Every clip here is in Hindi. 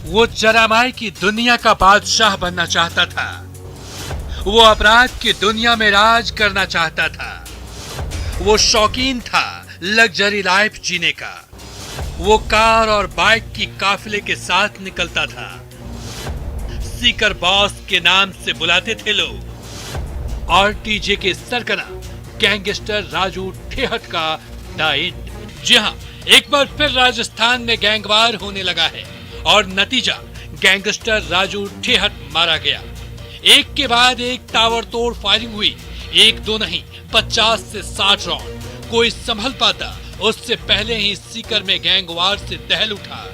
वो जरामाई की दुनिया का बादशाह बनना चाहता था। वो अपराध की दुनिया में राज करना चाहता था। वो शौकीन था लग्जरी लाइफ जीने का। वो कार और बाइक की काफिले के साथ निकलता था। सीकर बॉस के नाम से बुलाते थे लोग। आरटीजे के सरगना गैंगस्टर राजू ठेहट का डाइट। जी हाँ, एक बार फिर राजस्थान में गैंगवार होने लगा है और नतीजा गैंगस्टर राजू ठेहट मारा गया। एक के बाद एक ताबड़तोड़ फायरिंग हुई। एक दो नहीं 50 से 60 राउंड। कोई संभल पाता उससे पहले ही सीकर में गैंगवार से दहल उठा।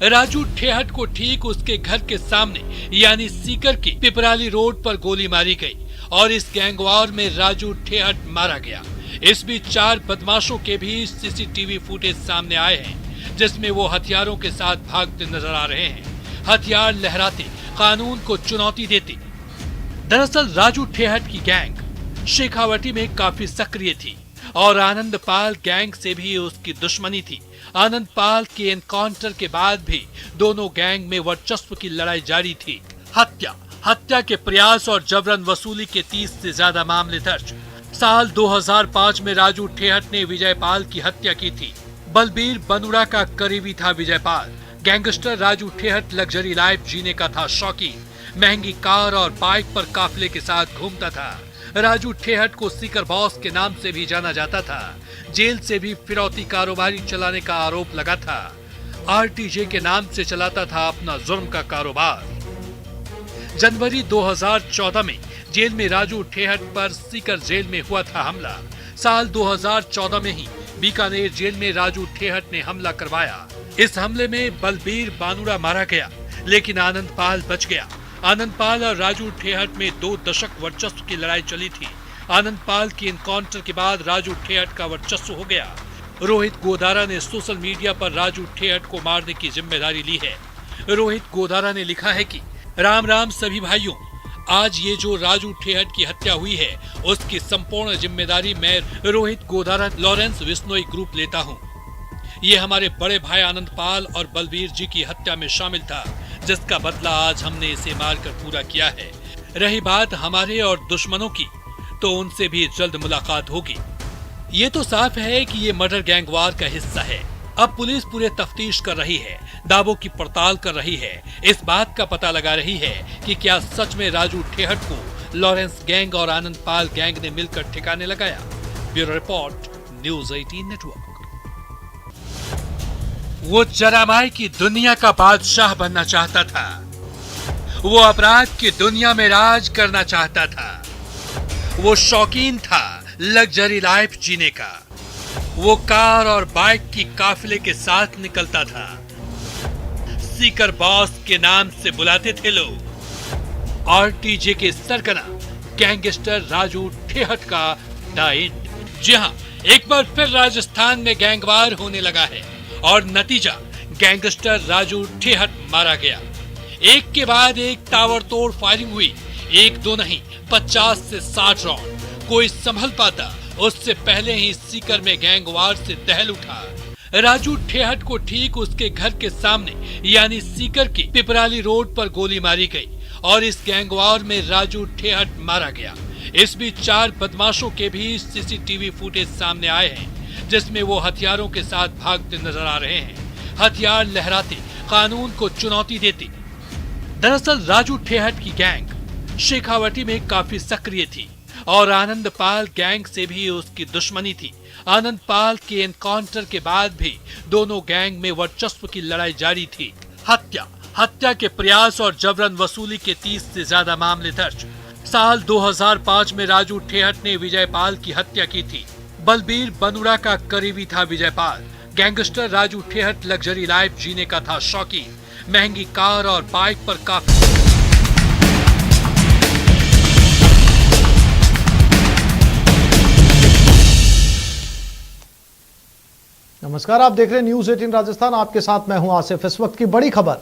राजू ठेहट को ठीक उसके घर के सामने यानी सीकर की पिपराली रोड पर गोली मारी गई और इस गैंगवार में राजू ठेहट मारा गया। इस बीच 4 बदमाशों के भी सीसीटीवी फुटेज सामने आए हैं जिसमें वो हथियारों के साथ भागते नजर आ रहे हैं, हथियार लहराते, कानून को चुनौती देते। दरअसल राजू ठेहट की गैंग शेखावटी में काफी सक्रिय थी और आनंदपाल गैंग से भी उसकी दुश्मनी थी। आनंदपाल के एनकाउंटर के बाद भी दोनों गैंग में वर्चस्व की लड़ाई जारी थी। हत्या के प्रयास और जबरन वसूली के 30 से ज्यादा मामले दर्ज। साल 2005 में राजू ठेहट ने विजयपाल की हत्या की थी। बलबीर बनुड़ा का करीबी था Vijaypal. Gangster Raju Thehat luxury life जीने का था शौकीन। महंगी कार और बाइक पर काफिले के साथ घूमता था। राजू ठेहट को सीकर बॉस के नाम से भी जाना जाता था। जेल से भी फिरौती कारोबारी चलाने का आरोप लगा था। आरटीजे के नाम से चलाता था अपना जुर्म का कारोबार। जनवरी 2014 में जेल में राजू ठेहट पर सीकर जेल में हुआ था हमला। साल 2014 में ही बीकानेर जेल में राजू ठेहट ने हमला करवाया। इस हमले में बलबीर बानुड़ा मारा गया, लेकिन आनंदपाल बच गया। आनंदपाल और राजू ठेहट में 2 दशक वर्चस्व की लड़ाई चली थी। आनंदपाल की एनकाउंटर के बाद राजू ठेहट का वर्चस्व हो गया। रोहित गोदारा ने सोशल मीडिया पर राजू ठेहट को मारने की जिम्मेदारी ली है। रोहित गोदारा ने लिखा है कि राम राम सभी भाइयों, आज ये जो राजू ठेहट की हत्या हुई है उसकी संपूर्ण जिम्मेदारी मैं रोहित गोदारा लॉरेंस विश्नोई ग्रुप लेता हूँ। ये हमारे बड़े भाई आनंदपाल और बलबीर जी की हत्या में शामिल था, जिसका बदला आज हमने इसे मारकर पूरा किया है। रही बात हमारे और दुश्मनों की, तो उनसे भी जल्द मुलाकात होगी। ये तो साफ है कि ये मर्डर गैंगवार का हिस्सा है। अब पुलिस पूरे तफ्तीश कर रही है, दावों की पड़ताल कर रही है, इस बात का पता लगा रही है कि क्या सच में राजू ठेहट को लॉरेंस गैंग और आनंदपाल गैंग ने मिलकर ठिकाने लगाया। Bureau report, news 18 network. वो जरामाई की दुनिया का बादशाह बनना चाहता था। वो अपराध की दुनिया में राज करना चाहता था। वो शौकीन था लग्जरी लाइफ जीने का। वो कार और बाइक की काफिले के साथ निकलता था। सीकर बॉस के नाम से बुलाते थे लोग। आरटीजे के सरगना गैंगस्टर राजू ठेहट का डाइट। जी हाँ, एक बार फिर राजस्थान में गैंगवार होने लगा है और नतीजा गैंगस्टर राजू ठेहट मारा गया। एक के बाद एक ताबड़तोड़ फायरिंग हुई। एक दो नहीं 50 से 60 राउंड। कोई संभल पाता उससे पहले ही सीकर में गैंगवार से दहल उठा। राजू ठेहट को ठीक उसके घर के सामने यानी सीकर की पिपराली रोड पर गोली मारी गई और इस गैंगवार में राजू ठेहट मारा गया। इस बीच 4 बदमाशों के भी सीसीटीवी फुटेज सामने आए हैं जिसमें वो हथियारों के साथ भागते नजर आ रहे हैं, हथियार लहराते, कानून को चुनौती देते। दरअसल राजू ठेहट की गैंग शेखावटी में काफी सक्रिय थी और आनंदपाल गैंग से भी उसकी दुश्मनी थी। आनंदपाल के एनकाउंटर के बाद भी दोनों गैंग में वर्चस्व की लड़ाई जारी थी। हत्या के प्रयास और जबरन वसूली के 30 से ज्यादा मामले दर्ज। साल 2005 में राजू ठेहट ने विजयपाल की हत्या की थी। बलबीर बनुड़ा का करीबी था Vijaypal. Gangster Raju Thehat luxury life जीने का था शौकीन। महंगी कार और बाइक पर काफी। नमस्कार, आप देख रहे हैं न्यूज़ 18 राजस्थान। आपके साथ मैं हूं आसिफ। इस वक्त की बड़ी खबर,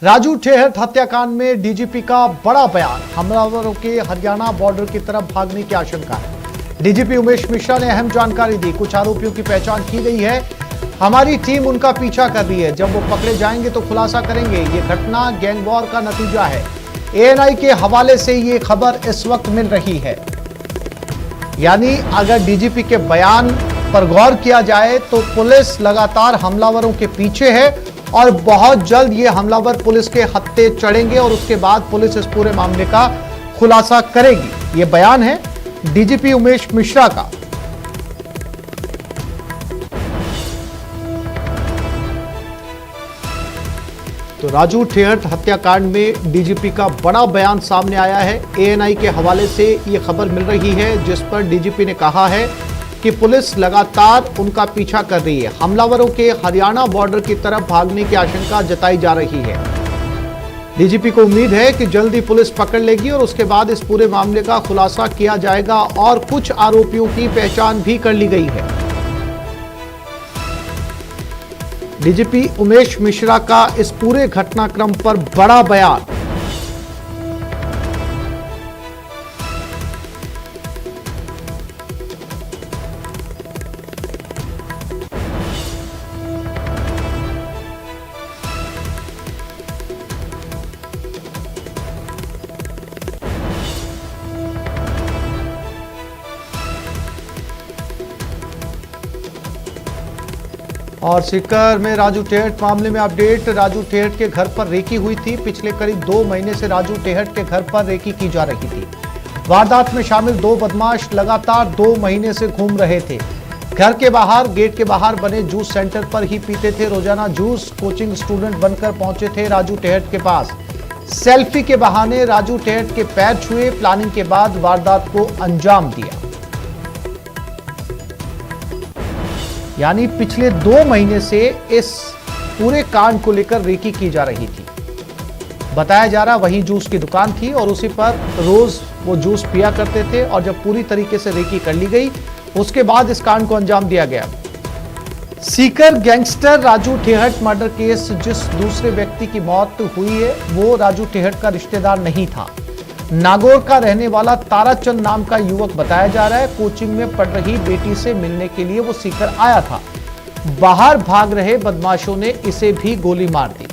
राजू ठेहट हत्याकांड में डीजीपी का बड़ा बयान। हमलावरों के हरियाणा बॉर्डर की तरफ भागने की आशंका है। डीजीपी उमेश मिश्रा ने अहम जानकारी दी। कुछ आरोपियों की पहचान की गई है। हमारी टीम उनका पीछा कर रही है, जब वो पकड़े जाएंगे तो खुलासा करेंगे। ये घटना गैंग वॉर का नतीजा है। एएनआई के हवाले से ये खबर इस वक्त मिल रही है। यानी अगर डीजीपी के बयान पर गौर किया जाए तो पुलिस लगातार हमलावरों के पीछे है और बहुत जल्द ये हमलावर पुलिस के हत्थे चढ़ेंगे और उसके बाद पुलिस इस पूरे मामले का खुलासा करेगी। ये बयान है डीजीपी उमेश मिश्रा का। तो राजू ठेहट हत्याकांड में डीजीपी का बड़ा बयान सामने आया है। एएनआई के हवाले से ये खबर मिल रही है, जिस पर डीजीपी ने कहा है कि पुलिस लगातार उनका पीछा कर रही है। हमलावरों के हरियाणा बॉर्डर की तरफ भागने की आशंका जताई जा रही है। डीजीपी को उम्मीद है कि जल्दी पुलिस पकड़ लेगी और उसके बाद इस पूरे मामले का खुलासा किया जाएगा और कुछ आरोपियों की पहचान भी कर ली गई है। डीजीपी उमेश मिश्रा का इस पूरे घटनाक्रम पर बड़ा बयान। और सीकर में राजू ठेहट मामले में अपडेट। राजू ठेहट के घर पर रेकी हुई थी। पिछले करीब 2 महीने से राजू ठेहट के घर पर रेकी की जा रही थी। वारदात में शामिल 2 बदमाश लगातार 2 महीने से घूम रहे थे। घर के बाहर, गेट के बाहर बने जूस सेंटर पर ही पीते थे रोजाना जूस। कोचिंग स्टूडेंट बनकर पहुंचे थे राजू ठेहट के पास। सेल्फी के बहाने राजू ठेहट के पैर छुए। प्लानिंग के बाद वारदात को अंजाम दिया। यानी पिछले 2 महीने से इस पूरे कांड को लेकर रेकी की जा रही थी। बताया जा रहा वही जूस की दुकान थी और उसी पर रोज वो जूस पिया करते थे और जब पूरी तरीके से रेकी कर ली गई उसके बाद इस कांड को अंजाम दिया गया। Sikar gangster Raju Thehat murder case, जिस दूसरे व्यक्ति की मौत हुई है वो राजू ठेहट का रिश्तेदार नहीं था। नागौर का रहने वाला ताराचंद नाम का युवक बताया जा रहा है। कोचिंग में पढ़ रही बेटी से मिलने के लिए वो सीकर आया था। बाहर भाग रहे बदमाशों ने इसे भी गोली मार दी।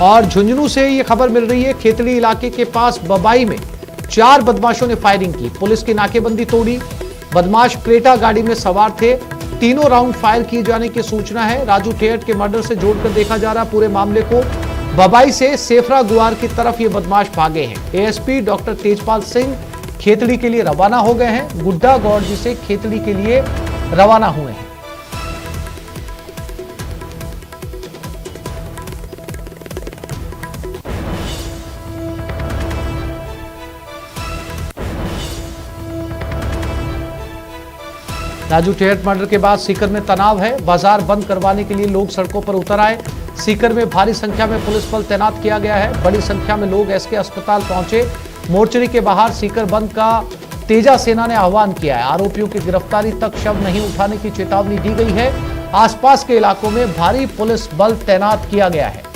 और झुंझुनू से ये खबर मिल रही है। खेतड़ी इलाके के पास बबाई में 4 बदमाशों ने फायरिंग की। पुलिस की नाकेबंदी तोड़ी। बदमाश क्रेटा गाड़ी में सवार थे। तीनों राउंड फायर किए जाने की सूचना है। राजू ठेहट के मर्डर से जोड़कर देखा जा रहा पूरे मामले को। बबाई से सेफरा गुआर की तरफ ये बदमाश भागे हैं। एएसपी डॉक्टर तेजपाल सिंह खेतड़ी के लिए रवाना हो गए हैं। गुड्डा गौड़ जी से खेतड़ी के लिए रवाना हुए हैं। राजू ठेहट मर्डर के बाद सीकर में तनाव है। बाजार बंद करवाने के लिए लोग सड़कों पर उतर आए। सीकर में भारी संख्या में पुलिस बल तैनात किया गया है। बड़ी संख्या में लोग एसके अस्पताल पहुंचे। मोर्चरी के बाहर सीकर बंद का तेजा सेना ने आह्वान किया है। आरोपियों की गिरफ्तारी तक शव नहीं उठाने की चेतावनी दी गई है। आसपास के इलाकों में भारी पुलिस बल तैनात किया गया है।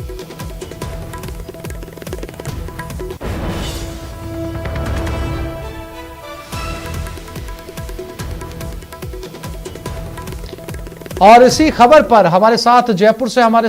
और इसी खबर पर हमारे साथ जयपुर से हमारे